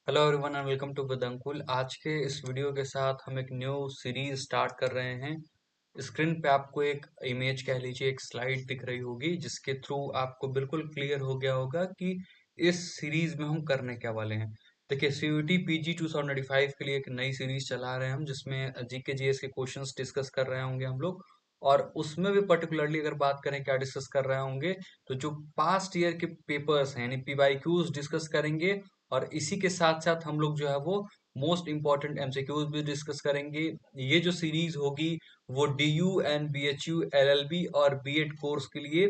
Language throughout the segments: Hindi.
Hello everyone and welcome to Vidyakul. आज के इस वीडियो के साथ हम एक न्यू सीरीज स्टार्ट कर रहे हैं। स्क्रीन पे आपको एक इमेज कह लीजिए, एक स्लाइड दिख रही होगी जिसके थ्रू आपको बिल्कुल क्लियर हो गया होगा कि इस सीरीज में हम करने क्या वाले हैं। देखिए, सीयूटी पीजी 2025 के लिए एक नई सीरीज चला रहे हैं हम, जिसमें जीके जीएस के क्वेश्चंस डिस्कस कर रहे होंगे हम लोग। और उसमें भी पर्टिकुलरली अगर बात करें क्या डिस्कस कर रहे होंगे, तो जो पास्ट ईयर के पेपर्स हैं यानी पीवाईक्यूज डिस्कस करेंगे। और इसी के साथ साथ हम लोग जो है वो मोस्ट इम्पॉर्टेंट एमसीक्यूज भी डिस्कस करेंगे। ये जो सीरीज होगी वो डीयू एंड बीएचयू एलएलबी और बीएड कोर्स के लिए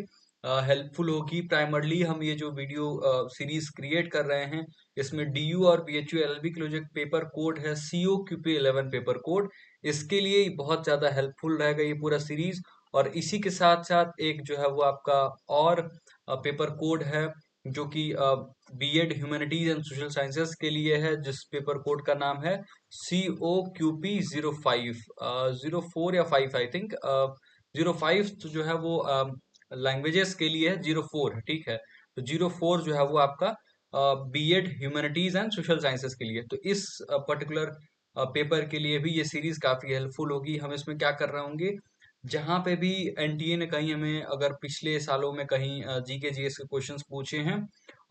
हेल्पफुल होगी। प्राइमरली हम ये जो वीडियो सीरीज क्रिएट कर रहे हैं, इसमें डीयू और बीएचयू एलएलबी के लिए जो पेपर कोड है सीओ क्यूपी 11 पेपर कोड, इसके लिए बहुत ज्यादा हेल्पफुल रहेगा ये पूरा सीरीज। और इसी के साथ साथ एक जो है वो आपका और पेपर कोड है जो कि BEd humanities and social sciences के लिए है, जिस पेपर कोड का नाम है COQP 05 04 या 5 आई थिंक। 05 तो जो है वो लैंग्वेजेस के लिए है, 04 है, ठीक है। तो 04 जो है वो आपका BEd humanities and social sciences के लिए। तो इस पर्टिकुलर पेपर के लिए भी ये सीरीज काफी हेल्पफुल होगी। हम इसमें क्या कर रहे होंगे, जहां पे भी एनटीए ने कहीं हमें अगर पिछले सालों में कहीं जीके जीएस के क्वेश्चंस पूछे हैं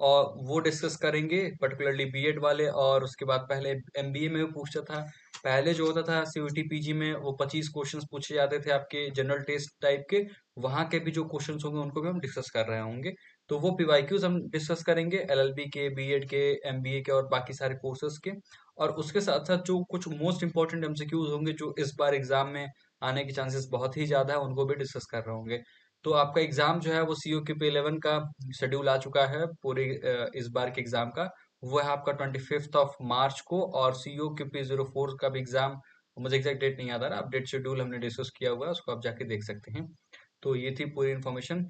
और वो डिस्कस करेंगे, पर्टिकुलरली बीएड वाले। और उसके बाद पहले एमबीए में भी पूछता था। पहले जो होता था सीयूटी पीजी में, वो 25 क्वेश्चंस पूछे जाते थे आपके जनरल टेस्ट टाइप के। वहां के भी जो क्वेश्चंस होंगे उनको भी हम डिस्कस कर रहे होंगे। तो वो पीवाईक्यूज हम डिस्कस करेंगे एलएलबी के, बीएड के, एमबीए के और बाकी सारे कोर्सेज के। और उसके साथ साथ जो कुछ मोस्ट इंपॉर्टेंट एमसीक्यूज होंगे जो इस बार एग्जाम में आने के चांसेस बहुत ही ज्यादा है, उनको भी डिस्कस कर रहे होंगे। तो आपका एग्जाम जो है वो सीओ के पे 11 का शेड्यूल आ चुका है पूरे इस बार के एग्जाम का। वो है आपका 25 मार्च को। और सीओ के पे 04 का भी एग्जाम, मुझे एग्जैक्ट डेट नहीं याद आ रहा, अपडेट शेड्यूल हमने डिस्कस किया हुआ है, उसको आप जाके देख सकते हैं। तो ये थी पूरी इन्फॉर्मेशन।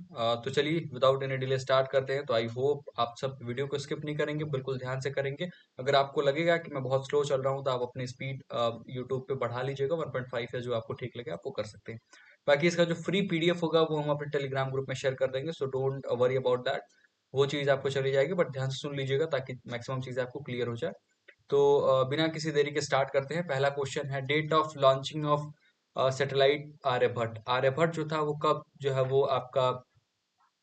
तो चलिए विदाउट एनी डिले स्टार्ट करते हैं। तो आई होप आप सब वीडियो को स्किप नहीं करेंगे, बिल्कुल ध्यान से करेंगे। अगर आपको लगेगा कि मैं बहुत स्लो चल रहा हूँ तो आप अपनी स्पीड यूट्यूब पे बढ़ा लीजिएगा, 1.5 है, जो आपको ठीक लगे आप वो कर सकते हैं। बाकी इसका जो फ्री पीडीएफ होगा वो हम अपने टेलीग्राम ग्रुप में शेयर कर देंगे, so don't worry about that. वो चीज़ आपको चली जाएगी, बट ध्यान से सुन लीजिएगा ताकि मैक्सिमम चीज़ें आपको क्लियर हो जाए। तो बिना किसी देरी के स्टार्ट करते हैं। पहला क्वेश्चन है, date of launching of satellite Aryabhata. Aryabhata जो था वो कब जो है वो आपका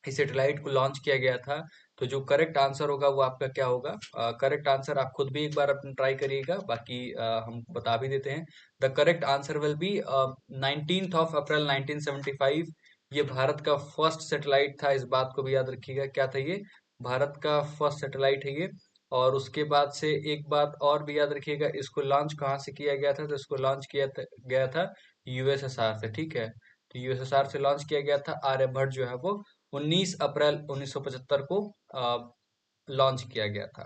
इस सैटेलाइट को लॉन्च किया गया था। तो जो करेक्ट आंसर होगा वो आपका क्या होगा? करेक्ट आंसर आप खुद भी एक बार अपना ट्राई करिएगा, बाकी हम बता भी देते हैं। The correct answer will be 19 अप्रैल 1975। ये भारत का फर्स्ट सैटेलाइट था, इस बात को भी याद रखिएगा। क्या था ये? भारत का फर्स्ट सैटेलाइट है ये। और उसके बाद से एक बात और भी याद रखिएगा, इसको लॉन्च कहाँ से किया गया था? तो इसको लॉन्च गया था यूएसएसआर से, ठीक है। तो यूएसएसआर से लॉन्च किया गया था आर्यभट्ट जो है वो 19 अप्रैल 1975 को लॉन्च किया गया था।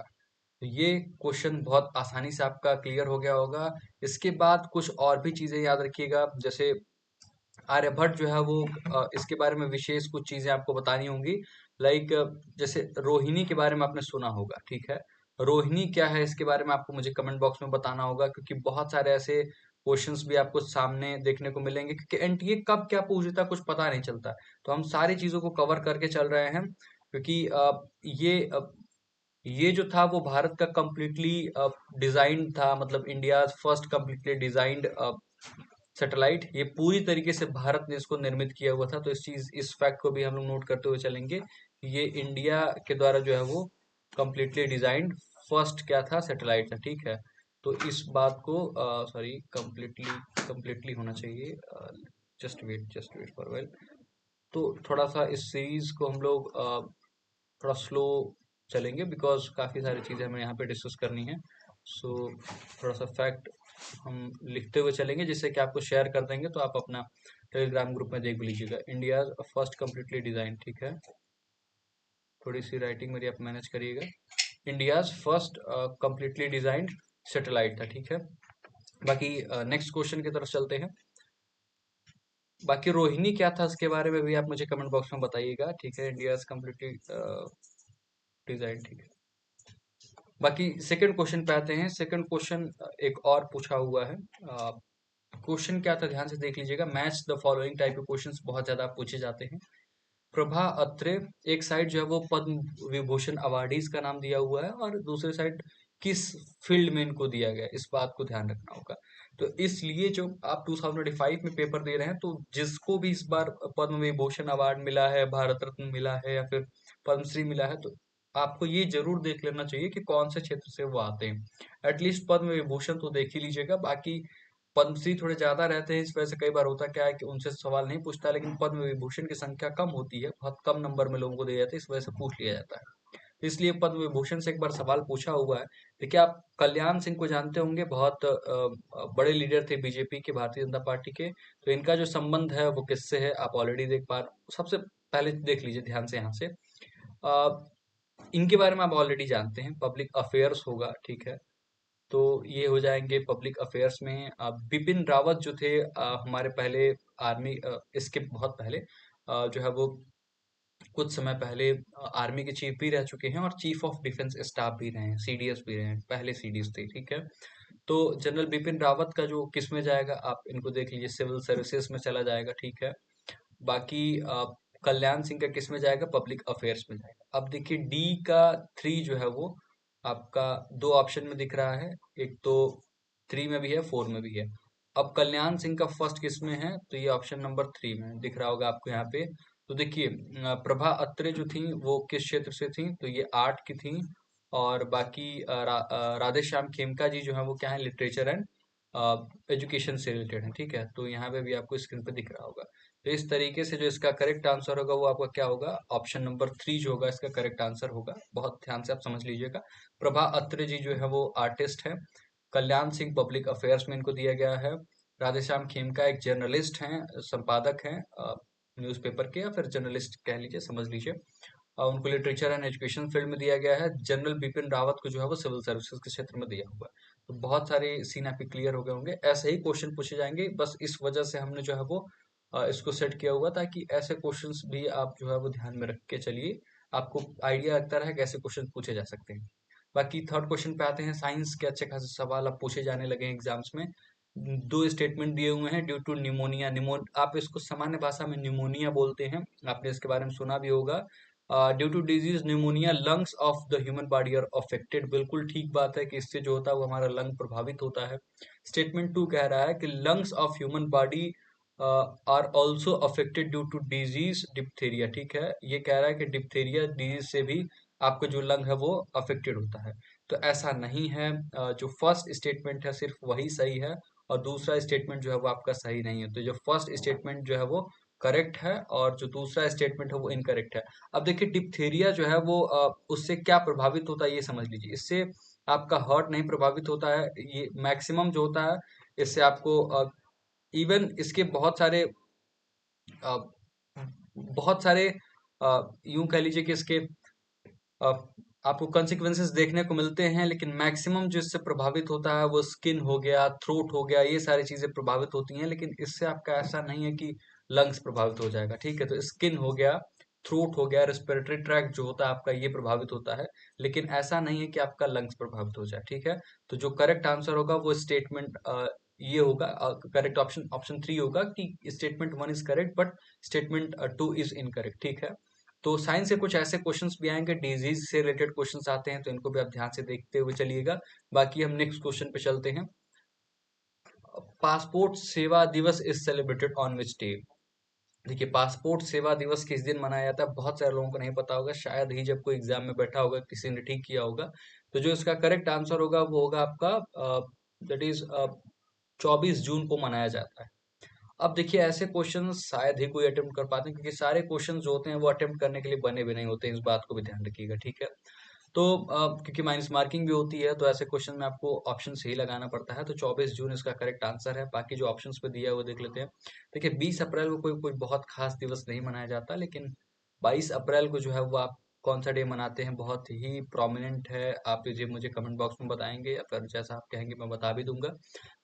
तो ये क्वेश्चन बहुत आसानी से आपका क्लियर हो गया होगा। इसके बाद कुछ और भी चीजें याद रखिएगा, जैसे आर्यभट्ट जो है वो इसके बारे में विशेष कुछ चीजें आपको बतानी होंगी। लाइक जैसे रोहिणी के बारे में आपने सुना होगा, ठीक है। रोहिणी क्या है इसके बारे में आपको मुझे कमेंट बॉक्स में बताना होगा, क्योंकि बहुत सारे ऐसे क्वेश्चंस भी आपको सामने देखने को मिलेंगे, क्योंकि एनटीए कब क्या पूछ देता है कुछ पता नहीं चलता। तो हम सारी चीजों को कवर करके चल रहे हैं, क्योंकि ये जो था वो भारत का कंप्लीटली डिजाइन था, मतलब India first completely designed satellite. ये पूरी तरीके से भारत ने इसको निर्मित किया हुआ था। तो इस फैक्ट को भी हम लोग नोट करते हुए चलेंगे कि ये इंडिया के द्वारा जो है वो कंप्लीटली डिजाइंड फर्स्ट क्या था, सैटेलाइट था, ठीक है। तो इस बात को सॉरी, कंप्लीटली कंप्लीटली होना चाहिए। Just wait for well. तो थोड़ा सा इस सीरीज को हम लोग थोड़ा स्लो चलेंगे, बिकॉज काफ़ी सारी चीज़ें हमें यहाँ पे डिस्कस करनी है। सो थोड़ा सा फैक्ट हम लिखते हुए चलेंगे, जिससे कि आपको शेयर कर देंगे, तो आप अपना टेलीग्राम ग्रुप में देख भी लीजिएगा। इंडिया फर्स्ट कम्प्लीटली डिजाइन, ठीक है। थोड़ी सी राइटिंग मेरी आप मैनेज करिएगा। India's first completely designed satellite था, ठीक है। बाकी नेक्स्ट क्वेश्चन की तरफ चलते हैं। बाकी रोहिणी क्या था उसके बारे में भी आप मुझे कमेंट बॉक्स में बताइएगा, ठीक है। इंडियाज कम्प्लीटली डिजाइन, ठीक है। बाकी सेकंड क्वेश्चन पे आते हैं। सेकंड क्वेश्चन एक और पूछा हुआ है। क्वेश्चन क्या था ध्यान से देख लीजिएगा। मैच द फॉलोइंग टाइप के क्वेश्चंस बहुत ज्यादा पूछे जाते हैं। प्रभा अत्रे, एक साइड जो है वो पद्म विभूषण अवार्डीज का नाम दिया हुआ है, और दूसरे साइड किस फील्ड में इनको दिया गया है, इस बात को ध्यान रखना होगा। तो इसलिए जो आप 2025 में पेपर दे रहे हैं, तो जिसको भी इस बार पद्म विभूषण अवार्ड मिला है, भारत रत्न मिला है या फिर पद्मश्री मिला है, तो आपको ये जरूर देख लेना चाहिए कि कौन से क्षेत्र से वो आते हैं। एटलीस्ट पद्म विभूषण तो देख ही लीजिएगा। बाकी पद्मश्री थोड़े ज्यादा रहते हैं, इस वजह से कई बार होता क्या है कि उनसे सवाल नहीं पूछता, लेकिन पद्म विभूषण की संख्या कम होती है, बहुत कम नंबर में लोगों को दिया जाता है, इस वजह से पूछ लिया जाता है। इसलिए पद्म विभूषण से एक बार सवाल पूछा हुआ है। देखिए, आप कल्याण सिंह को जानते होंगे, बहुत बड़े लीडर थे बीजेपी के, भारतीय जनता पार्टी के। तो इनका जो संबंध है वो किससे है, आप ऑलरेडी देख पा रहे हो। सबसे पहले देख लीजिए ध्यान से यहाँ से, अ, इनके बारे में आप ऑलरेडी जानते हैं, पब्लिक अफेयर्स होगा, ठीक है। तो ये हो जाएंगे पब्लिक अफेयर्स में। बिपिन रावत जो थे, हमारे पहले आर्मी, इसके बहुत पहले जो है वो कुछ समय पहले आर्मी के चीफ भी रह चुके हैं और चीफ ऑफ डिफेंस स्टाफ भी रहे हैं, सीडीएस भी रहे हैं, पहले सीडीएस थे, ठीक है। तो जनरल बिपिन रावत का जो किस में जाएगा, आप इनको देख लीजिए, सिविल सर्विसेज में चला जाएगा, ठीक है। बाकी कल्याण सिंह का किस में जाएगा, पब्लिक अफेयर्स में जाएगा। अब देखिए डी का 3 जो है वो आपका दो ऑप्शन में दिख रहा है, एक तो 3 में भी है, 4 में भी है। अब कल्याण सिंह का फर्स्ट किस में है, तो ये ऑप्शन नंबर 3 में दिख रहा होगा आपको यहाँ पे। तो देखिए प्रभा अत्रे जो थी वो किस क्षेत्र से थी, तो ये आर्ट की थी। और बाकी राधे श्याम खेमका जी जो है वो क्या है, लिटरेचर एंड एजुकेशन से रिलेटेड है, ठीक है। तो यहाँ पे भी आपको स्क्रीन पे दिख रहा होगा। तो इस तरीके से जो इसका करेक्ट आंसर होगा वो आपका क्या होगा, ऑप्शन नंबर 3 जो होगा इसका करेक्ट आंसर होगा। बहुत ध्यान से आप समझ लीजिएगा। प्रभा अत्रे जी जो है वो आर्टिस्ट है। कल्याण सिंह पब्लिक अफेयर्स में इनको दिया गया है। राधेश्याम खेमका एक जर्नलिस्ट हैं, संपादक हैं न्यूज़पेपर के, या फिर जर्नलिस्ट कह लीजिए, समझ लीजिए। उनको लिटरेचर एंड एजुकेशन फील्ड में दिया गया है। जनरल बिपिन रावत को जो है वो सिविल सर्विसेज के क्षेत्र में दिया हुआ है। तो बहुत सारे सीन आपके क्लियर हो गए होंगे। ऐसे ही क्वेश्चन पूछे जाएंगे, बस इस वजह से हमने जो है वो इसको सेट किया हुआ, ताकि ऐसे क्वेश्चंस भी आप जो है वो ध्यान में रख के चलिए, आपको आइडिया लगता रहे कि ऐसे क्वेश्चन पूछे जा सकते हैं। बाकी थर्ड क्वेश्चन पे आते हैं। साइंस के अच्छे खासे सवाल अब पूछे जाने लगे हैं एग्जाम्स में। दो स्टेटमेंट दिए हुए हैं, ड्यू टू निमोनिया, आप इसको सामान्य भाषा में निमोनिया बोलते हैं, आपने इसके बारे में सुना भी होगा। Due to disease pneumonia lungs of the human body are affected, बिल्कुल ठीक बात है कि इससे जो होता है वो हमारा लंग प्रभावित होता है। स्टेटमेंट 2 कह रहा है कि lungs of human body are also affected due to disease diphtheria, ठीक है। ये कह रहा है कि डिप्थेरिया डिजीज से भी आपका जो लंग है वो अफेक्टेड होता है। तो ऐसा नहीं है। जो फर्स्ट स्टेटमेंट है सिर्फ वही सही है, और दूसरा स्टेटमेंट जो है वो आपका सही नहीं है। तो जो फर्स्ट स्टेटमेंट जो है वो करेक्ट है, और जो दूसरा स्टेटमेंट है वो इनकरेक्ट है। अब देखिए डिप्थेरिया जो है वो उससे क्या प्रभावित होता है ये समझ लीजिए। इससे आपका हार्ट नहीं प्रभावित होता है, ये मैक्सिमम जो होता है। इससे आपको इवन इसके अ, बहुत सारे यूं कह लीजिए कि इसके अ, आपको कॉन्सिक्वेंसेस देखने को मिलते हैं, लेकिन मैक्सिमम जो इससे प्रभावित होता है वो स्किन हो गया, थ्रोट हो गया, ये सारी चीजें प्रभावित होती हैं। लेकिन इससे आपका ऐसा नहीं है कि लंग्स प्रभावित हो जाएगा, ठीक है। तो स्किन हो गया, थ्रोट हो गया, रेस्पिरेटरी ट्रैक्ट जो होता है आपका ये प्रभावित होता है, लेकिन ऐसा नहीं है कि आपका लंग्स प्रभावित हो जाए, ठीक है। तो जो करेक्ट आंसर होगा वो स्टेटमेंट ये होगा, करेक्ट ऑप्शन ऑप्शन 3 होगा, कि statement 1 is correct but statement 2 is incorrect, ठीक है। तो साइंस से कुछ ऐसे क्वेश्चंस भी आएंगे, डिजीज से रिलेटेड क्वेश्चंस आते हैं, तो इनको भी आप ध्यान से देखते हुए चलिएगा। बाकी हम नेक्स्ट क्वेश्चन पे चलते हैं। पासपोर्ट सेवा दिवस is celebrated on which day. देखिए पासपोर्ट सेवा दिवस किस दिन मनाया जाता है, बहुत सारे लोगों को नहीं पता होगा, शायद ही जब कोई एग्जाम में बैठा होगा किसी ने ठीक किया होगा। तो जो इसका करेक्ट आंसर होगा वो होगा आपका दैट इज 24 जून को मनाया जाता है। अब देखिए ऐसे क्वेश्चन शायद ही कोई अटेम्प्ट कर पाते हैं, क्योंकि सारे क्वेश्चन जो होते हैं वो अटेम्प्ट करने के लिए बने भी नहीं होते हैं, इस बात को भी ध्यान रखिएगा, ठीक है। तो क्योंकि माइनस मार्किंग भी होती है, तो ऐसे क्वेश्चन में आपको ऑप्शन सही लगाना पड़ता है। तो 24 जून इसका करेक्ट आंसर है। बाकी जो ऑप्शंस पे दिया है वो देख लेते हैं। देखिए 20 अप्रैल को कोई कोई बहुत खास दिवस नहीं मनाया जाता, लेकिन 22 अप्रैल को जो है वो आप कौन सा डे मनाते हैं, बहुत ही प्रोमिनेंट है। आप ये मुझे कमेंट बॉक्स में बताएंगे, या फिर जैसा आप कहेंगे मैं बता भी दूंगा।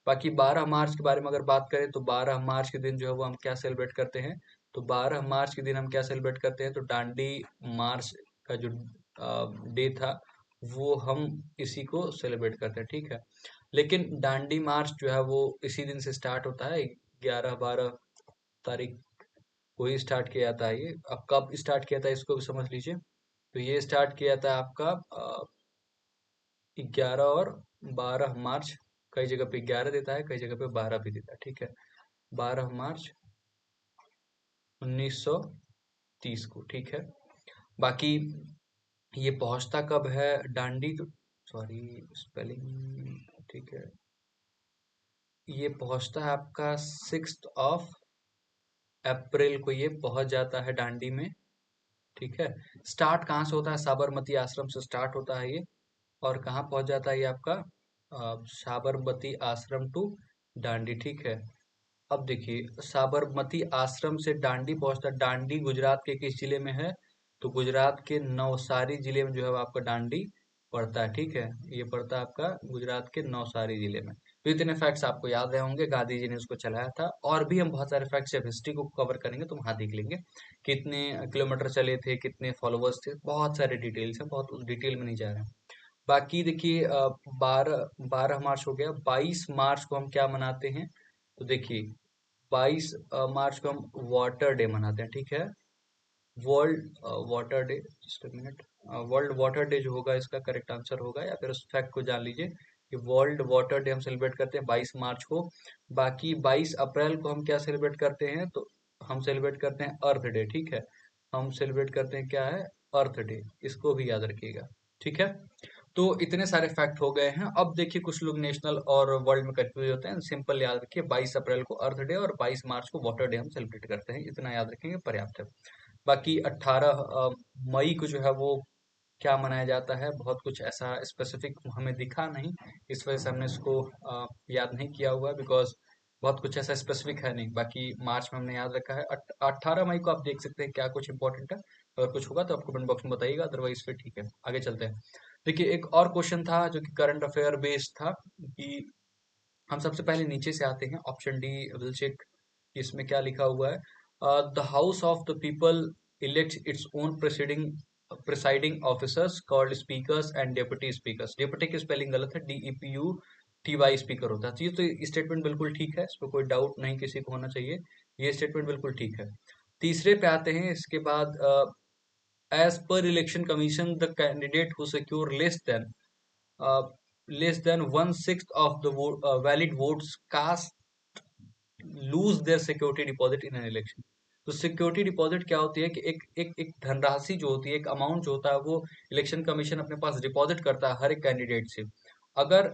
बाकी 12 मार्च के बारे में अगर बात करें, तो 12 मार्च के दिन जो है वो हम क्या सेलिब्रेट करते हैं, तो 12 मार्च के दिन हम क्या सेलिब्रेट करते हैं, तो डांडी मार्च का जो डे था वो हम इसी को सेलिब्रेट करते हैं, ठीक है। लेकिन डांडी मार्च जो है वो इसी दिन से स्टार्ट होता है, 11-12 तारीख को ही स्टार्ट किया जाता है। ये अब कब स्टार्ट किया था इसको भी समझ लीजिए। तो ये स्टार्ट किया था आपका 11 और 12 मार्च, कई जगह पे 11 देता है, कई जगह पे 12 भी देता है, ठीक है। 12 मार्च 1930 को, ठीक है। बाकी ये पहुंचता कब है डांडी, तो सॉरी स्पेलिंग, ठीक है। ये पहुंचता है आपका 6 अप्रैल को, ये पहुंच जाता है डांडी में, ठीक है। स्टार्ट कहाँ से होता है, साबरमती आश्रम से स्टार्ट होता है ये, और कहाँ पहुंच जाता है ये आपका, साबरमती आश्रम टू डांडी, ठीक है। अब देखिए साबरमती आश्रम से डांडी पहुंचता, डांडी गुजरात के किस जिले में है, तो गुजरात के नवसारी जिले में जो है वो आपका डांडी पड़ता है, ठीक है। ये पड़ता है आपका गुजरात के नवसारी जिले में। तो इतने फैक्ट्स आपको याद रहे होंगे, गांधी जी ने उसको चलाया था। और भी हम बहुत सारे फैक्ट्स जब हिस्ट्री को कवर करेंगे तो वहां देख लेंगे कितने किलोमीटर चले थे, कितने फॉलोअर्स थे, बहुत सारे डिटेल्स हैं, बहुत उस डिटेल में नहीं जा रहे हैं। बाकी देखिए 12 12 मार्च हो गया। 22 मार्च को हम क्या मनाते हैं, तो देखिए 22 मार्च को हम वाटर डे मनाते हैं, ठीक है। World water day, just a minute, world water day जो होगा इसका करेक्ट आंसर होगा, या फिर उस फैक्ट को जान लीजिए कि वर्ल्ड वाटर डे हम सेलिब्रेट करते हैं 22 मार्च को। बाकी 22 अप्रैल को हम क्या सेलिब्रेट करते हैं, तो हम सेलिब्रेट करते हैं अर्थ डे, ठीक है। हम सेलिब्रेट करते हैं क्या है, अर्थ डे, इसको भी याद रखिएगा, ठीक है। तो इतने सारे फैक्ट हो गए हैं। अब देखिए कुछ लोग नेशनल और वर्ल्ड में कंफ्यूज होते हैं, सिंपल याद रखिए 22 अप्रैल को अर्थ डे और 22 मार्च को वाटर डे हम सेलिब्रेट करते हैं, इतना याद रखेंगे पर्याप्त है। बाकी 18 मई को जो है वो क्या मनाया जाता है, बहुत कुछ ऐसा स्पेसिफिक हमें दिखा नहीं, इस वजह से हमने इसको याद नहीं किया हुआ, बिकॉज बहुत कुछ ऐसा स्पेसिफिक है नहीं। बाकी मार्च में हमने याद रखा है। 18 मई को आप देख सकते हैं क्या कुछ इंपॉर्टेंट है, अगर कुछ होगा तो आपको कमेंट बॉक्स में बताइएगा, अदरवाइज फिर ठीक है, आगे चलते हैं। देखिए एक और क्वेश्चन था जो कि करंट अफेयर बेस्ड था, कि हम सबसे पहले नीचे से आते हैं, ऑप्शन डी विल चेक इसमें क्या लिखा हुआ है। The house of the people elects its own presiding officers called speakers and deputy speakers. Deputy की स्पेलिंग गलत है, DEPUTY स्पीकर होता है। तो ये स्टेटमेंट बिल्कुल ठीक है, इसमें कोई डाउट नहीं किसी को होना चाहिए, ये स्टेटमेंट बिल्कुल ठीक है। तीसरे पे आते हैं, इसके बाद as per election commission the candidate who secure uh, less than 1/6 of the valid votes cast lose their security deposit in an election। तो सिक्योरिटी डिपॉजिट क्या होती है कि एक धनराशि जो होती है, एक अमाउंट जो होता है, वो इलेक्शन कमीशन अपने पास डिपॉजिट करता है हर एक कैंडिडेट से। अगर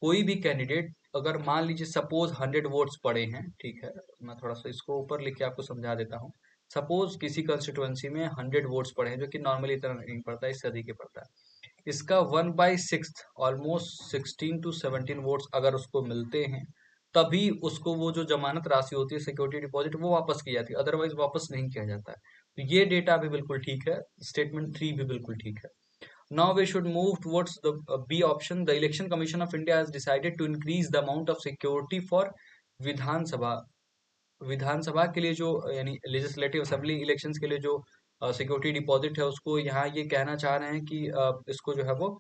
कोई भी कैंडिडेट, अगर मान लीजिए सपोज 100 वोट्स पड़े हैं, ठीक है, मैं थोड़ा सा इसको ऊपर लिख के आपको समझा देता हूँ। सपोज किसी कंस्टिट्यूएंसी में 100 वोट्स पड़े हैं, जो कि नॉर्मली इतना नहीं पड़ता है, इससे अधिक ही पड़ता है। इसका 1/6 ऑलमोस्ट 16 to 17 वोट्स अगर उसको मिलते हैं, तभी उसको वो जो जमानत राशि होती है, सिक्योरिटी डिपॉजिट, वो वापस की जाती है, अदरवाइज वापस नहीं किया जाता है। तो ये डेटा भी बिल्कुल ठीक है, स्टेटमेंट 3 भी बिल्कुल ठीक है। Now we should move towards the B option. The election commission of India has decided to increase the amount of security for Vidhan Sabha. विधानसभा के लिए जो, यानी लेजिस्लेटिव असेंबली इलेक्शंस के लिए जो सिक्योरिटी डिपॉजिट है, उसको यहाँ ये कहना चाह रहे हैं कि इसको जो है वो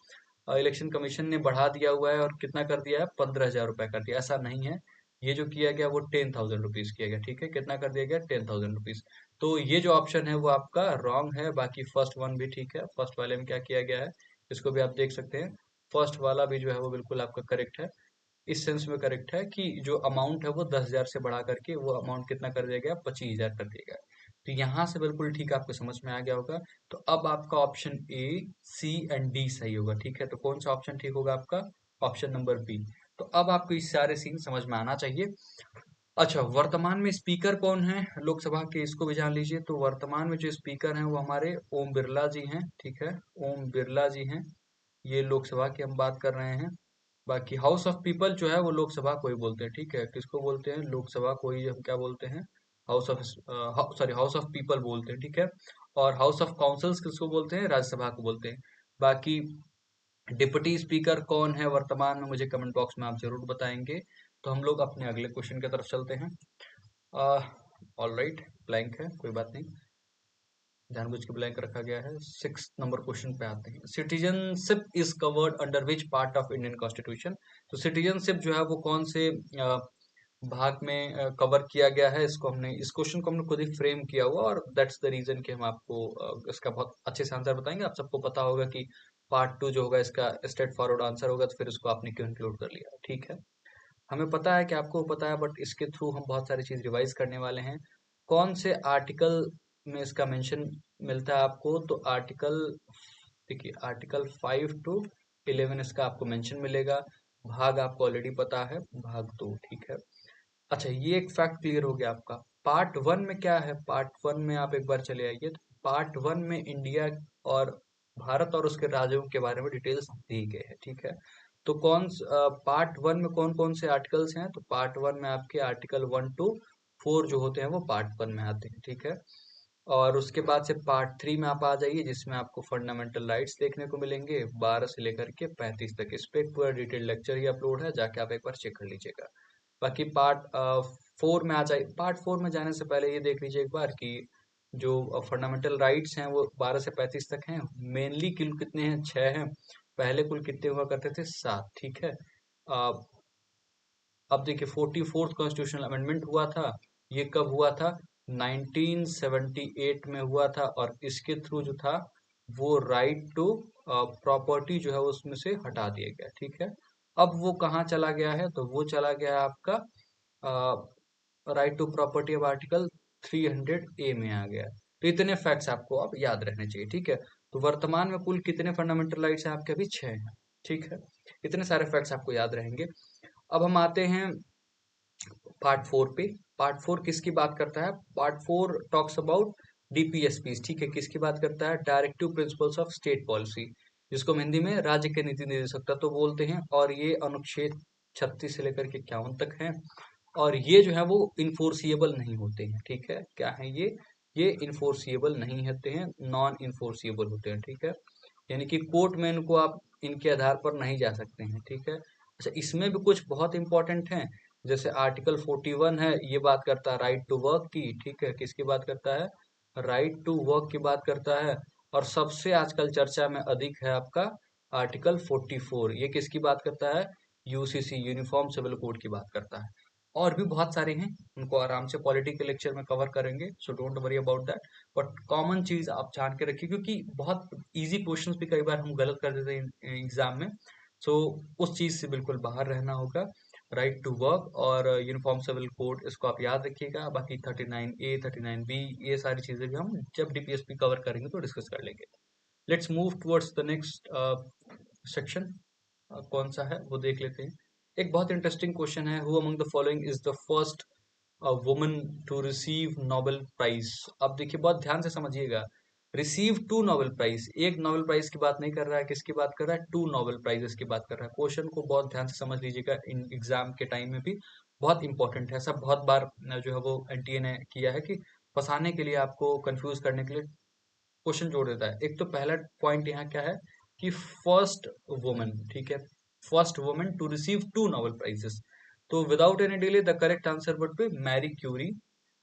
इलेक्शन कमीशन ने बढ़ा दिया हुआ है, और कितना कर दिया है, 15,000 रुपये कर दिया। ऐसा नहीं है, ये जो किया गया वो 10,000 रुपीज किया गया, ठीक है। कितना कर दिया गया, 10,000 रुपीज। तो ये जो ऑप्शन है वो आपका रॉन्ग है। बाकी फर्स्ट वन भी ठीक है, फर्स्ट वाले में क्या किया गया है, इसको भी आप देख सकते हैं। फर्स्ट वाला भी जो है वो बिल्कुल आपका करेक्ट है, इस सेंस में करेक्ट है कि जो अमाउंट है वो 10,000 से बढ़ा करके वो अमाउंट कितना कर दिया गया, 25,000 कर दिया गया। तो यहाँ से बिल्कुल ठीक आपको समझ में आ गया होगा। तो अब आपका option A, C and D सही होगा, ठीक है। तो कौन सा ऑप्शन ठीक होगा आपका, ऑप्शन नंबर बी। तो अब आपको इस सारे सीन समझ में आना चाहिए। अच्छा, वर्तमान में स्पीकर कौन है लोकसभा के, इसको भी जान लीजिए। तो वर्तमान में जो स्पीकर हैं वो हमारे ओम बिरला जी हैं, ठीक है, ओम बिरला जी हैं। ये लोकसभा की हम बात कर रहे हैं। बाकी हाउस ऑफ पीपल जो है वो लोकसभा को ही बोलते हैं, ठीक है। किसको बोलते हैं, लोकसभा को ही हम क्या बोलते हैं, house of, sorry house of people बोलते हैं, ठीक है। और हाउस ऑफ काउंसिल्स किसको बोलते हैं, राज्यसभा को बोलते हैं। बाकी डिप्टी स्पीकर कौन है वर्तमान में, मुझे कमेंट बॉक्स में आप जरूर बताएंगे। तो हम लोग अपने अगले क्वेश्चन की तरफ चलते हैं। ऑल राइट, ब्लैंक है, कोई बात नहीं, जानबूझ के ब्लैंक रखा गया है। 6 नंबर क्वेश्चन पे आते हैं। Citizenship is covered under which part of Indian constitution. तो सिटीजनशिप जो है वो कौन से भाग में कवर किया गया है, इसको हमने, इस क्वेश्चन को हमने खुद ही फ्रेम किया हुआ, और दैट्स द रीजन कि हम आपको इसका बहुत अच्छे से आंसर बताएंगे। आप सबको पता होगा कि पार्ट 2 जो होगा इसका स्ट्रेट फॉरवर्ड आंसर होगा, तो फिर उसको आपने क्यों इंक्लूड कर लिया, ठीक है। हमें पता है कि आपको पता है, बट इसके थ्रू हम बहुत सारी चीज रिवाइज करने वाले हैं। कौन से आर्टिकल में इसका मेंशन मिलता है आपको, तो आर्टिकल, देखिए आर्टिकल 5 to 11 इसका आपको मेंशन मिलेगा। भाग आपको ऑलरेडी पता है, भाग 2, ठीक है। अच्छा, ये एक फैक्ट क्लियर हो गया आपका। पार्ट 1 में क्या है, पार्ट 1 में आप एक बार चले आइए, तो पार्ट 1 में इंडिया और भारत और उसके राज्यों के बारे में डिटेल्स दी गई है, ठीक है। तो पार्ट 1 में कौन कौन से आर्टिकल्स हैं, तो पार्ट 1 में आपके आर्टिकल 1 to 4 जो होते हैं वो पार्ट 1 में आते हैं, ठीक है। और उसके बाद से पार्ट 3 में आप आ जाइए, जिसमें आपको फंडामेंटल राइट्स देखने को मिलेंगे 12 से लेकर के 35 तक। इस पे एक पूरा डिटेल लेक्चर ही अपलोड है, जाके आप एक बार चेक कर लीजिएगा। बाकी पार्ट 4 में आ जाए, पार्ट 4 में जाने से पहले ये देख लीजिए एक बार कि जो फंडामेंटल राइट्स हैं वो 12 से 35 तक हैं। मेनली कुल कितने हैं, 6 हैं। पहले कुल कितने हुआ करते थे, 7, ठीक है। अ, अब देखिए 44th कॉन्स्टिट्यूशनल अमेंडमेंट हुआ था। ये कब हुआ था, 1978 में हुआ था, और इसके थ्रू जो था वो राइट टू प्रॉपर्टी जो है उसमें से हटा दिया गया, ठीक है। अब वो कहाँ चला गया है, तो वो चला गया है आपका right to property of article 300A में आ गया है। तो इतने फैक्ट्स आपको अब याद रहने चाहिए, ठीक है। तो वर्तमान में कुल कितने फंडामेंटल राइट्स हैं आपके, अभी 6 हैं, ठीक है। इतने सारे फैक्ट्स आपको याद रहेंगे। अब हम आते हैं पार्ट 4 पे। पार्ट 4 किसकी बात करता है, पार्ट 4 टॉक्स अबाउट डीपीएसपी, ठीक है। किसकी बात करता है, directive principles of state policy, जिसको हम हिंदी में राज्य के नीति निर्देशक तत्व बोलते हैं। और ये अनुच्छेद 36 से लेकर के 51 तक है। और ये जो है वो इन्फोर्सिएबल नहीं होते हैं, ठीक है। क्या है ये इन्फोर्सिएबल नहीं होते हैं, नॉन इन्फोर्सिएबल होते हैं, ठीक है। यानी कि कोर्ट में इनको आप इनके आधार पर नहीं जा सकते हैं, ठीक है। अच्छा, इसमें भी कुछ बहुत इंपॉर्टेंट हैं, जैसे आर्टिकल 41 है, ये बात करता है राइट टू वर्क की, ठीक है। किसकी बात करता है, राइट टू वर्क की बात करता है। और सबसे आजकल चर्चा में अधिक है आपका आर्टिकल 44, ये किसकी बात करता है, यूसीसी, यूनिफॉर्म सिविल कोड की बात करता है। और भी बहुत सारे हैं, उनको आराम से पॉलिटी के लेक्चर में कवर करेंगे, so don't worry about that. But common चीज आप जान के रखिए, क्योंकि बहुत इजी क्वेश्चंस भी कई बार हम गलत कर देते हैं एग्जाम में। सो उस चीज से बिल्कुल बाहर रहना होगा। राइट टू वर्क और यूनिफॉर्म सिविल कोड, इसको आप याद रखिएगा। बाकी 39A 39B ये सारी चीजें भी हम जब डीपीएसपी कवर करेंगे तो डिस्कस कर लेंगे। Let's move towards the next section. कौन सा है वो देख लेते हैं। एक बहुत इंटरेस्टिंग क्वेश्चन है, who among the following is the first woman to receive Nobel prize. अब देखिए बहुत ध्यान से समझिएगा, रिसीव 2 नोबेल प्राइज, एक नोबेल प्राइज की बात नहीं कर रहा है, किसकी बात कर रहा है, 2 नोबेल प्राइजेस की बात कर रहा है। क्वेश्चन को बहुत ध्यान से समझ लीजिएगा, इन एग्जाम के टाइम में भी बहुत इंपॉर्टेंट है। ऐसा बहुत बार जो है वो एनटीए ने किया है कि फंसाने के लिए, आपको कंफ्यूज करने के लिए क्वेश्चन जोड़ देता है। एक तो पहला पॉइंट यहाँ क्या है कि फर्स्ट वुमन, ठीक है, first woman to receive 2 Nobel prizes. तो without any delay the correct answer would be Marie Curie.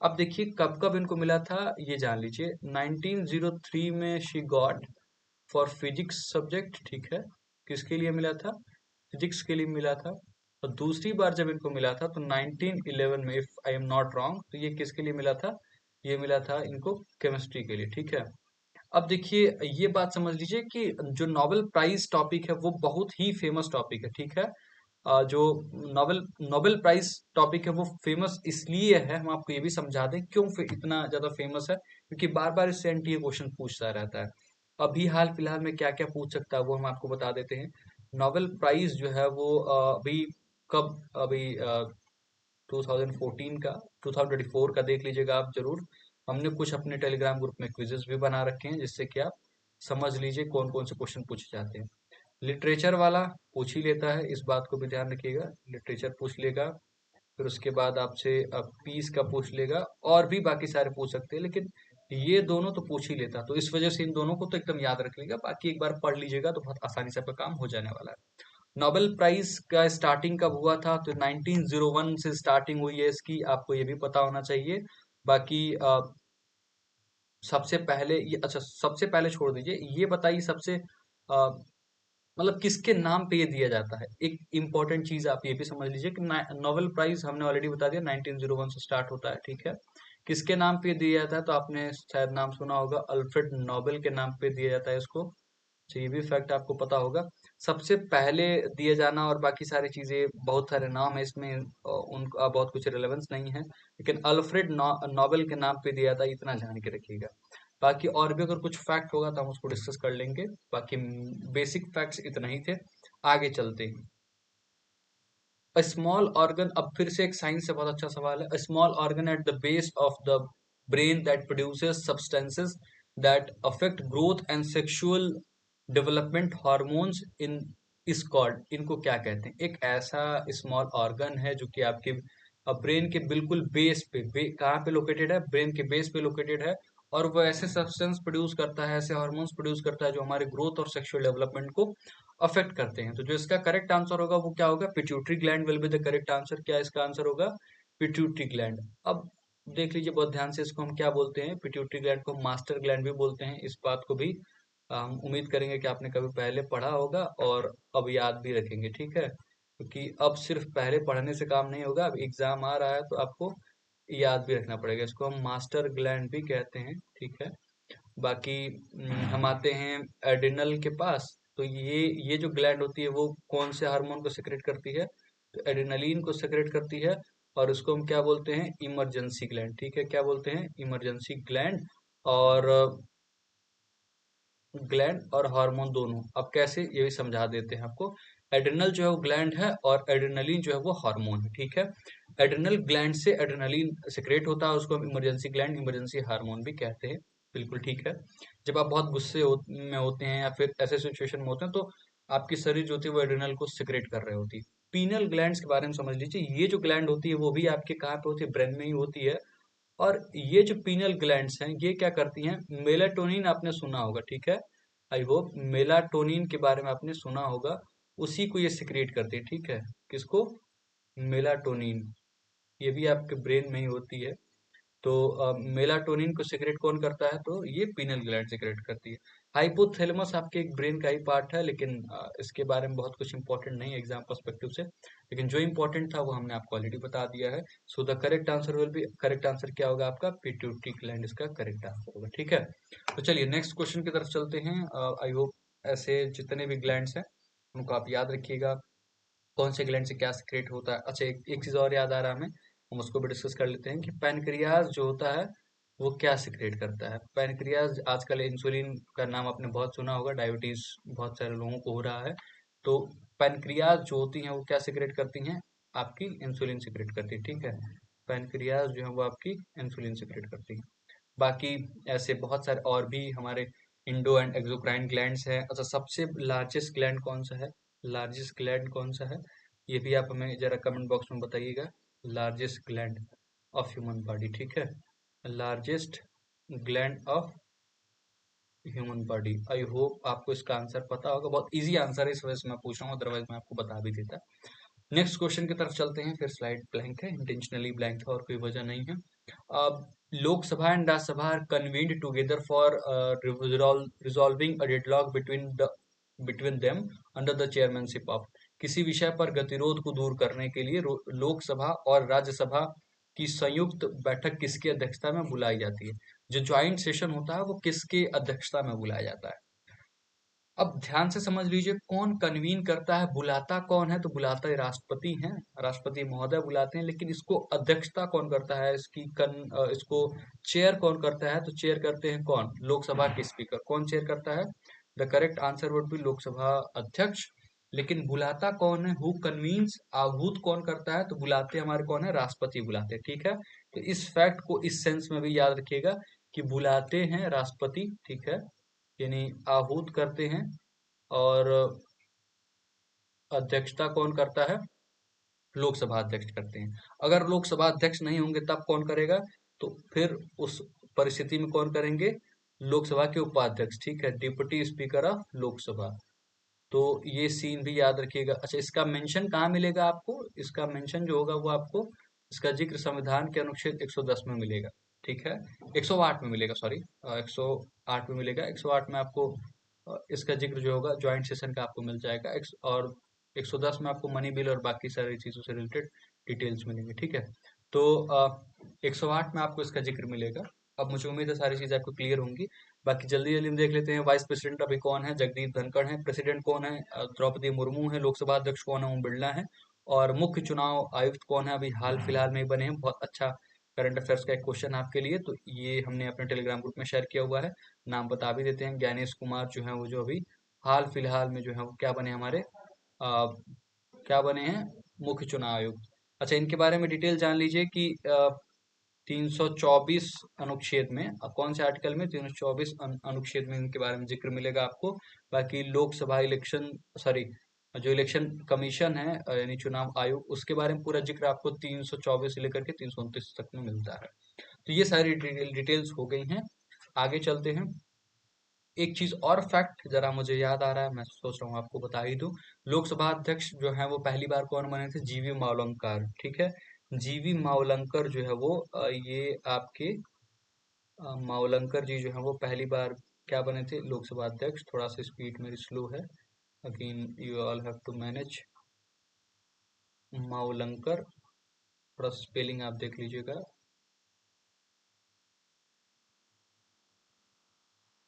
अब देखिए कब कब इनको मिला था, ये जान लीजिए। 1903 में she got for physics subject, ठीक है। किसके लिए मिला था, फिजिक्स के लिए मिला था। और दूसरी बार जब इनको मिला था तो 1911 में, if I am not wrong, तो ये किसके लिए मिला था, ये मिला था इनको केमिस्ट्री के लिए, ठीक है। अब देखिए ये बात समझ लीजिए कि जो नोबेल प्राइज टॉपिक है वो बहुत ही फेमस टॉपिक है, ठीक है। जो नोबेल नोबेल प्राइज टॉपिक है वो फेमस इसलिए है, हम आपको ये भी समझा दें क्यों इतना ज्यादा फेमस है, क्योंकि बार बार इससे एनटीए क्वेश्चन पूछता रहता है। अभी हाल फिलहाल में क्या क्या पूछ सकता है वो हम आपको बता देते हैं। नोबेल प्राइज जो है वो अभी कब, अभी 2014 का, 2024 का देख लीजिएगा आप जरूर। हमने कुछ अपने टेलीग्राम ग्रुप में क्विजेस भी बना रखे हैं, जिससे कि आप समझ लीजिए कौन कौन से क्वेश्चन पूछे जाते हैं। लिटरेचर वाला पूछ ही लेता है, इस बात को भी ध्यान रखिएगा, लिटरेचर पूछ लेगा। फिर उसके बाद आपसे पीस का पूछ लेगा, और भी बाकी सारे पूछ सकते हैं, लेकिन ये दोनों तो पूछ ही लेता, तो इस वजह से इन दोनों को तो एकदम याद रख लीजिएगा। बाकी एक बार पढ़ लीजिएगा तो बहुत आसानी से आपका काम हो जाने वाला है। नोबेल प्राइज का स्टार्टिंग कब हुआ था, तो 1901 से स्टार्टिंग हुई है इसकी, आपको ये भी पता होना चाहिए। बाकी सबसे पहले ये, अच्छा सबसे पहले छोड़ दीजिए, ये बताइए सबसे मतलब किसके नाम पे ये दिया जाता है। एक इंपॉर्टेंट चीज आप ये भी समझ लीजिए कि नोबेल प्राइज हमने ऑलरेडी बता दिया 1901 से स्टार्ट होता है, ठीक है। किसके नाम पे दिया जाता है, तो आपने शायद नाम सुना होगा, अल्फ्रेड नोबेल के नाम पे दिया जाता है इसको। तो ये भी फैक्ट आपको पता होगा। सबसे पहले दिए जाना और बाकी सारी चीजें, बहुत सारे नाम है इसमें, उनका बहुत कुछ रिलेवेंस नहीं है, लेकिन अल्फ्रेड नोबेल के नाम पे दिया था, इतना जान के रखिएगा। बाकी और भी अगर कुछ फैक्ट होगा तो हम उसको डिस्कस कर लेंगे। बाकी बेसिक फैक्ट्स इतना ही थे। आगे चलते हैं। अ स्मॉल ऑर्गन, अब फिर से एक साइंस से बहुत अच्छा सवाल है। A small organ at the base of the brain that produces substances that affect growth and sexual development hormones in is called, इनको क्या कहते हैं? एक ऐसा स्मॉल ऑर्गन है जो कि आपके ब्रेन के बिल्कुल बेस पे, कहाँ पे लोकेटेड है? ब्रेन के बेस पे लोकेटेड है। और वो ऐसे सब्सटेंस प्रोड्यूस करता है, ऐसे हार्मोन्स प्रोड्यूस करता है जो हमारे ग्रोथ और सेक्सुअल डेवलपमेंट को अफेक्ट करते हैं। तो जो इसका करेक्ट आंसर होगा वो क्या होगा? Pituitary gland will be the correct answer. क्या इसका आंसर होगा? Pituitary gland. अब देख लीजिए बहुत ध्यान से, इसको हम क्या बोलते हैं? पिट्यूटरी ग्लैंड को मास्टर ग्लैंड भी बोलते हैं। इस बात को भी हम उम्मीद करेंगे कि आपने कभी पहले पढ़ा होगा और अब याद भी रखेंगे, ठीक है? क्योंकि अब सिर्फ पहले पढ़ने से काम नहीं होगा, अब एग्जाम आ रहा है तो आपको याद भी रखना पड़ेगा। इसको हम मास्टर ग्लैंड भी कहते हैं, ठीक है? बाकी हम आते हैं एड्रिनल के पास। तो ये जो ग्लैंड होती है वो कौन से हार्मोन को सेक्रेट करती है? तो एड्रेनलिन को सेक्रेट करती है। और उसको हम क्या बोलते हैं? इमरजेंसी ग्लैंड, ठीक है? क्या बोलते हैं? Emergency gland. और ग्लैंड और हार्मोन दोनों, अब कैसे ये भी समझा देते हैं आपको। एड्रिनल जो है वो ग्लैंड है और एड्रेनलिन जो है वो हार्मोन है, ठीक है? एड्रिनल ग्लैंड से एड्रेनलिन सेक्रेट होता है, उसको हम इमरजेंसी ग्लैंड, इमरजेंसी हार्मोन भी कहते हैं। बिल्कुल ठीक है। जब आप बहुत में होते हैं या फिर ऐसे सिचुएशन में होते हैं तो आपकी शरीर जो होती है वो एड्रिनल को सिक्रेट कर रही होती है। पीनल ग्लैंड्स के बारे में समझ लीजिए। ये जो ग्लैंड होती है वो भी आपके कहाँ पे होती है? ब्रेन में ही होती है। और ये जो पीनल ग्लैंड्स हैं ये क्या करती हैं? मेलाटोनिन आपने सुना होगा, ठीक है? आई होप मेलाटोनिन के बारे में आपने सुना होगा। उसी को ये सिक्रिएट करती है, ठीक है? किसको? मेलाटोनिन। ये भी आपके ब्रेन में ही होती है। तो मेलाटोनिन को सिक्रेट कौन करता है? तो ये पीनल ग्लैंड सिक्रेट करती है। हाइपोथैलेमस आपके एक ब्रेन का ही पार्ट है, लेकिन इसके बारे में बहुत कुछ इंपॉर्टेंट नहीं है एग्जाम पर्सपेक्टिव से, लेकिन जो इंपॉर्टेंट था वो हमने आपको ऑलरेडी बता दिया है। So the correct answer will be, correct answer क्या होगा आपका? पिट्यूटरी ग्लैंड इसका करेक्ट आंसर होगा, ठीक है? तो चलिए नेक्स्ट क्वेश्चन की तरफ चलते हैं। आई होप ऐसे जितने भी ग्लैंड्स हैं उनको आप याद रखिएगा, कौन से ग्लैंड से क्या सिक्रेट होता है। अच्छा, एक चीज और याद आ रहा है हमें, हम उसको भी डिस्कस कर लेते हैं कि पैनक्रियाज जो होता है वो क्या सिक्रेट करता है। पैनक्रियाज, आजकल इंसुलिन का नाम आपने बहुत सुना होगा, डायबिटीज बहुत सारे लोगों को हो रहा है। तो पैनक्रियाज जो होती हैं वो क्या सिक्रेट करती हैं? आपकी इंसुलिन सिक्रेट करती है, ठीक है? पैनक्रियाज जो है वो आपकी इंसुलिन सिक्रेट करती है। बाकी ऐसे बहुत सारे और भी हमारे इंडो एंड एक्सोक्राइन ग्लैंड्स हैं। अच्छा, सबसे लार्जेस्ट ग्लैंड कौन सा है? लार्जेस्ट ग्लैंड कौन सा है? ये भी आप हमें जरा कमेंट बॉक्स में बताइएगा। Largest gland of human body, ठीक है? Largest gland of human body. I hope आपको इसका आंसर पता होगा, बहुत इजी आंसर है, इस वजह से मैं पूछ रहा हूँ, अदरवाइज मैं आपको बता भी देता। नेक्स्ट क्वेश्चन की तरफ चलते हैं। फिर स्लाइड ब्लैंक है, इंटेंशनली ब्लैंक है और कोई वजह नहीं है। अब Lok Sabha and Rajya Sabha are convened together for resolving a deadlock between them under the chairmanship of, किसी विषय पर गतिरोध को दूर करने के लिए लोकसभा और राज्यसभा की संयुक्त बैठक किसकी अध्यक्षता में बुलाई जाती है? जो ज्वाइंट सेशन होता है वो किसकी अध्यक्षता में बुलाया जाता है? अब ध्यान से समझ लीजिए, कौन कन्वीन करता है, बुलाता कौन है? तो बुलाता है राष्ट्रपति हैं, राष्ट्रपति महोदय बुलाते हैं। लेकिन इसको अध्यक्षता कौन करता है? इसको चेयर कौन करता है? तो चेयर करते हैं कौन? लोकसभा के स्पीकर। कौन चेयर करता है? The correct answer would B Lok Sabha अध्यक्ष। लेकिन बुलाता कौन है? हु कन्वीन्स, आहूत कौन करता है? तो बुलाते हमारे कौन है? राष्ट्रपति बुलाते हैं, ठीक है? तो इस फैक्ट को इस सेंस में भी याद रखिएगा कि बुलाते हैं राष्ट्रपति, ठीक है? यानी आहूत करते हैं। और अध्यक्षता कौन करता है? लोकसभा अध्यक्ष करते हैं। अगर लोकसभा अध्यक्ष नहीं होंगे तब कौन करेगा? तो फिर उस परिस्थिति में कौन करेंगे? लोकसभा के उपाध्यक्ष, ठीक है? Deputy speaker of Lok Sabha. तो ये सीन भी याद रखिएगा। अच्छा, इसका मेंशन कहाँ मिलेगा आपको? इसका मेंशन जो होगा वो आपको, इसका जिक्र संविधान के अनुच्छेद 110 में मिलेगा, ठीक है? 108 में मिलेगा, सॉरी, 108 में मिलेगा। 108 में आपको इसका जिक्र जो होगा ज्वाइंट सेशन का आपको मिल जाएगा। और 110 में आपको मनी बिल और बाकी सारी चीजों से रिलेटेड डिटेल्स मिलेंगे, ठीक है? तो 108 में आपको इसका जिक्र मिलेगा। अब मुझे उम्मीद है सारी चीजें आपको क्लियर होंगी। बाकी जल्दी जल्दी हम देख लेते हैं। वाइस प्रेसिडेंट अभी कौन है? जगदीप धनखड़ है। प्रेसिडेंट कौन है? द्रौपदी मुर्मू है। लोकसभा अध्यक्ष कौन है? ओम बिरला है। और मुख्य चुनाव आयुक्त कौन है? अभी हाल फिलहाल में ही बने हैं। बहुत अच्छा करंट अफेयर्स का एक क्वेश्चन आपके लिए, तो ये हमने अपने टेलीग्राम ग्रुप में शेयर किया हुआ है। नाम बता भी देते हैं। ज्ञानेश कुमार जो है वो जो अभी हाल फिलहाल में जो है वो क्या बने हमारे क्या बने हैं? मुख्य चुनाव आयुक्त। अच्छा, इनके बारे में डिटेल जान लीजिए कि 324 अनुच्छेद में कौन से आर्टिकल में? 324 अनुच्छेद में इनके बारे में जिक्र मिलेगा आपको। बाकी लोकसभा इलेक्शन, सॉरी, जो इलेक्शन कमीशन है यानी चुनाव आयोग, उसके बारे में पूरा जिक्र आपको 324 से लेकर के 329 तक में मिलता है। तो ये सारी डिटेल्स हो गई हैं। आगे चलते हैं। एक चीज और फैक्ट जरा मुझे याद आ रहा है, मैं सोच रहा हूँ आपको बता ही दूं। लोकसभा अध्यक्ष जो है वो पहली बार कौन बने थे? जीवी मावलंकर। ठीक है, जीवी मावलंकर जो है वो ये आपके मावलंकर जी जो है वो पहली बार क्या बने थे? लोकसभा अध्यक्ष। थोड़ा सा स्पीड मेरी स्लो है, again you all have to manage. Mavalankar, थोड़ा स्पेलिंग आप देख लीजिएगा।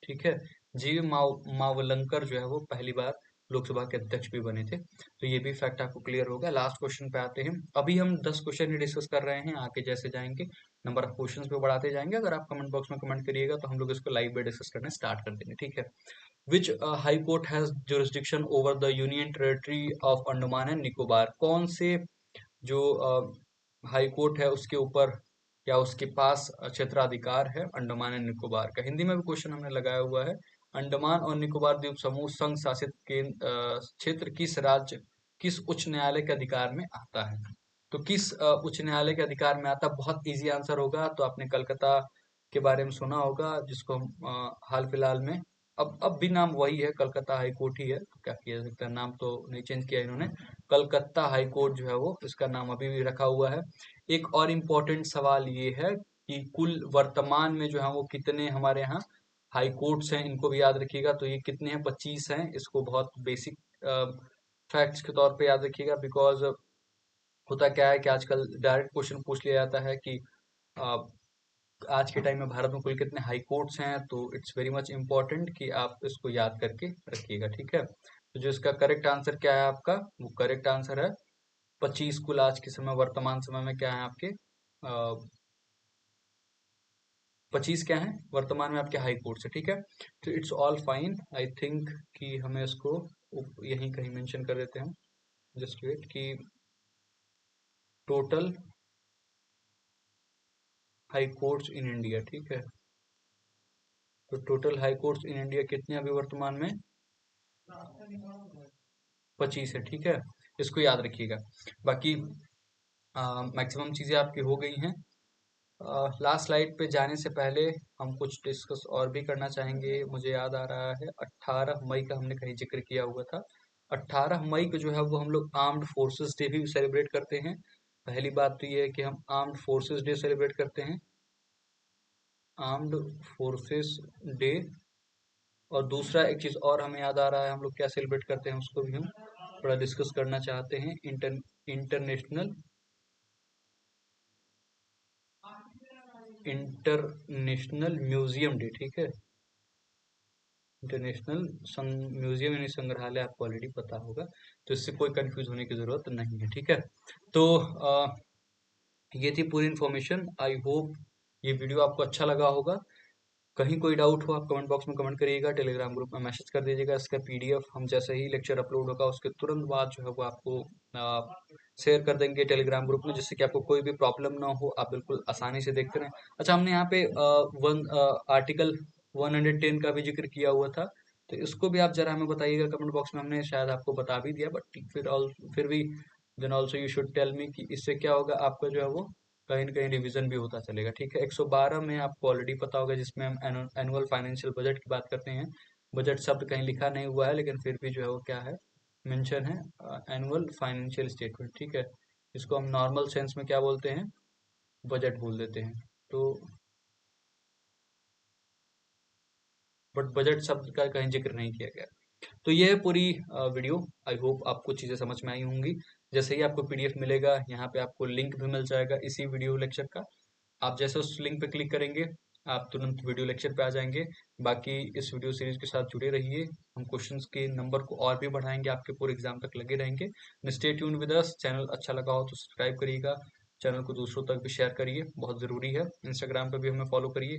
ठीक है, जीवी मावलंकर जो है वो पहली बार लोकसभा के अध्यक्ष भी बने थे। तो ये भी फैक्ट आपको क्लियर होगा। लास्ट क्वेश्चन पे आते हैं। अभी हम 10 क्वेश्चन ही डिस्कस कर रहे हैं, आगे जैसे जाएंगे नंबर ऑफ क्वेश्चंस पे बढ़ाते जाएंगे। अगर आप कमेंट बॉक्स में कमेंट करिएगा तो हम लोग इसको लाइव में डिस्कस करना स्टार्ट कर देंगे। ठीक है। Which high court has jurisdiction over the union territory of Andaman and Nicobar? कौन से जो हाई कोर्ट है उसके ऊपर या उसके पास क्षेत्राधिकार है अंडमान एंड निकोबार का? हिंदी में भी क्वेश्चन हमने लगाया हुआ है। अंडमान और निकोबार द्वीप समूह संघ शासित क्षेत्र किस राज्य, किस उच्च न्यायालय के अधिकार में आता है? तो किस उच्च न्यायालय के अधिकार में आता है? बहुत इजी आंसर होगा। तो आपने कलकत्ता के बारे में सुना होगा, जिसको हम हाल फिलहाल में, अब भी नाम वही है, कलकत्ता हाई कोर्ट ही है, तो क्या किया जा सकता है, नाम तो नहीं चेंज किया इन्होंने। कलकत्ता हाई कोर्ट जो है वो इसका नाम अभी भी रखा हुआ है। एक और इम्पोर्टेंट सवाल ये है कि कुल वर्तमान में जो है वो कितने हमारे यहाँ हाई कोर्ट्स हैं, इनको भी याद रखिएगा। तो ये कितने हैं? 25 हैं। इसको बहुत बेसिक फैक्ट्स के तौर पे याद रखिएगा, बिकॉज होता क्या है कि आजकल डायरेक्ट क्वेश्चन पूछ लिया जाता है कि अ, आज के टाइम में भारत में कुल कितने हाई कोर्ट्स हैं। तो इट्स वेरी मच इम्पोर्टेंट कि आप इसको याद करके रखिएगा। ठीक है, तो जो इसका करेक्ट आंसर क्या है आपका? वो करेक्ट आंसर है 25। कुल आज के समय, वर्तमान समय में क्या है आपके? 25 क्या है वर्तमान में आपके हाई कोर्ट से? ठीक है, तो it's all fine. I think कि हमें इसको यहीं कहीं मेंशन कर देते हैं। जस्ट वेट कि total high courts in India. ठीक है, तो total high courts in India कितने अभी वर्तमान में? 25 है। ठीक है, इसको याद रखिएगा। बाकी मैक्सिमम चीज़ें आपकी हो गई हैं। लास्ट स्लाइड पे जाने से पहले हम कुछ डिस्कस और भी करना चाहेंगे। मुझे याद आ रहा है 18 मई का हमने कहीं जिक्र किया हुआ था। 18 मई को जो है वो हम लोग आर्म्ड फोर्सेस डे भी सेलिब्रेट करते हैं। पहली बात तो ये है कि हम आर्म्ड फोर्सेस डे सेलिब्रेट करते हैं, आर्म्ड फोर्सेस डे। और दूसरा एक चीज़ और हमें याद आ रहा है, हम लोग क्या सेलिब्रेट करते हैं उसको भी हम थोड़ा डिस्कस करना चाहते हैं। International international museum day. ठीक है, इंटरनेशनल म्यूजियम यानी संग्रहालय, आपको ऑलरेडी पता होगा, तो इससे कोई कंफ्यूज होने की जरूरत नहीं है। ठीक है, तो ये थी पूरी इन्फॉर्मेशन। आई होप ये वीडियो आपको अच्छा लगा होगा। कहीं कोई डाउट हो आप कमेंट बॉक्स में कमेंट करिएगा, टेलीग्राम ग्रुप में मैसेज कर दीजिएगा। इसका पीडीएफ हम जैसे ही लेक्चर अपलोड होगा उसके तुरंत बाद जो है वो आपको शेयर कर देंगे टेलीग्राम ग्रुप में, जिससे कि आपको कोई भी प्रॉब्लम ना हो, आप बिल्कुल आसानी से देखते रहें। अच्छा, हमने यहाँ पे आर्टिकल 110 का भी जिक्र किया हुआ था, तो इसको भी आप जरा हमें बताइएगा कमेंट बॉक्स में। हमने शायद आपको बता भी दिया, बट फिर भी then also you should tell me कि इससे क्या होगा, आपका जो है वो कहीं ना कहीं रिवीजन भी होता चलेगा। ठीक है, 112 में आपको ऑलरेडी पता होगा, जिसमें हम एनुअल फाइनेंशियल बजट की बात करते हैं। बजट शब्द कहीं लिखा नहीं हुआ है, लेकिन फिर भी जो है वो क्या है, मेंशन है, एनुअल फाइनेंशियल स्टेटमेंट। ठीक है, इसको हम नॉर्मल सेंस में क्या बोलते हैं? बजट बोल देते हैं। तो बट बजट शब्द का कहीं जिक्र नहीं किया गया। तो ये है पूरी वीडियो। आई होप आपको चीज़ें समझ में आई होंगी। जैसे ही आपको पीडीएफ मिलेगा, यहाँ पे आपको लिंक भी मिल जाएगा इसी वीडियो लेक्चर का। आप जैसे उस लिंक पे क्लिक करेंगे, आप तुरंत वीडियो लेक्चर पे आ जाएंगे। बाकी इस वीडियो सीरीज के साथ जुड़े रहिए, हम क्वेश्चंस के नंबर को और भी बढ़ाएंगे, आपके पूरे एग्जाम तक लगे रहेंगे। Stay tune with us. Channel अच्छा लगा हो तो सब्सक्राइब करिएगा, चैनल को दूसरों तक भी शेयर करिए, बहुत ज़रूरी है। इंस्टाग्राम पे भी हमें फॉलो करिए,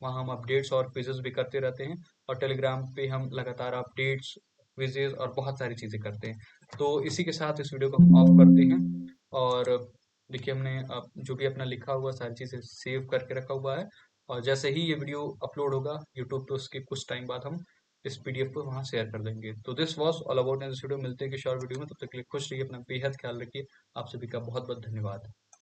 वहाँ हम अपडेट्स और क्विजेस भी करते रहते हैं। और टेलीग्राम पे हम लगातार अपडेट्स, क्विजेज और बहुत सारी चीज़ें करते हैं। तो इसी के साथ इस वीडियो को हम ऑफ करते हैं। और देखिए हमने जो भी अपना लिखा हुआ सारी चीज़ें सेव करके रखा हुआ है, और जैसे ही ये वीडियो अपलोड होगा यूट्यूब पे, उसके कुछ टाइम बाद हम इस पीडीएफ को वहाँ शेयर कर देंगे। तो this was all about in this video. मिलते हैं कि शॉर्ट वीडियो में, तब तक के लिए खुश रहिए, अपना बेहद ख्याल रखिए। आप सभी का बहुत बहुत धन्यवाद।